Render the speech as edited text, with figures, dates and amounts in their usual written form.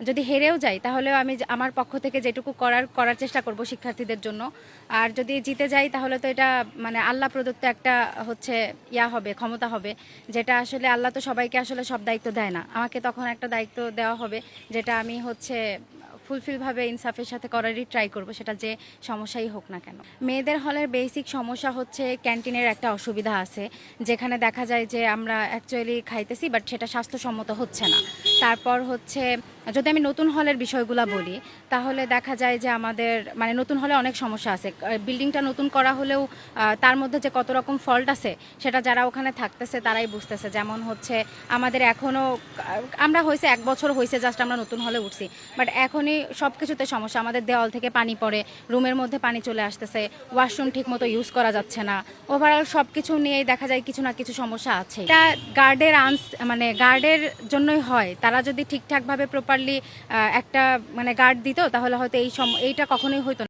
যদি হেরেও যাই তাহলেও আমি আমার পক্ষ থেকে যেটুকু করার চেষ্টা করব শিক্ষার্থীদের জন্য। আর যদি জিতে যাই তাহলে তো এটা মানে আল্লাহ প্রদত্ত একটা হচ্ছে হবে, ক্ষমতা হবে, যেটা আসলে আল্লাহ তো সবাইকে আসলে সব দায়িত্ব দেয় না, আমাকে তখন একটা দায়িত্ব দেওয়া হবে যেটা আমি হচ্ছে ফুলফিলভাবে ইনসাফের সাথে করারই ট্রাই করব, সেটা যে সমস্যাই হোক না কেন। মেয়েদের হলের বেসিক সমস্যা হচ্ছে ক্যান্টিনের একটা অসুবিধা আছে, যেখানে দেখা যায় যে আমরা অ্যাকচুয়ালি খাইতেছি বাট সেটা স্বাস্থ্যসম্মত হচ্ছে না। তারপর হচ্ছে যদি আমি নতুন হলের বিষয়গুলো বলি তাহলে দেখা যায় যে আমাদের মানে নতুন হলে অনেক সমস্যা আছে। বিল্ডিংটা নতুন করা হলেও তার মধ্যে যে কত রকম ফল্ট আছে সেটা যারা ওখানে থাকতেছে তারাই বুঝতেছে। যেমন হচ্ছে আমাদের এখনও আমরা হয়েছে 1 বছর হয়েছে জাস্ট আমরা নতুন হলে উঠছি, বাট এখনই সব কিছুতে সমস্যা। আমাদের দেওয়াল থেকে পানি পড়ে, রুমের মধ্যে পানি চলে আসতেছে, ওয়াশরুম ঠিকমতো ইউজ করা যাচ্ছে না। ওভারঅল সব কিছু নিয়েই দেখা যায় কিছু না কিছু সমস্যা আছে। এটা মানে গার্ডের জন্যই হয়। তারা যদি ঠিকঠাকভাবে প্রপারলি একটা মানে গার্ড দিত তাহলে হয়তো এইটা কখনোই হইতো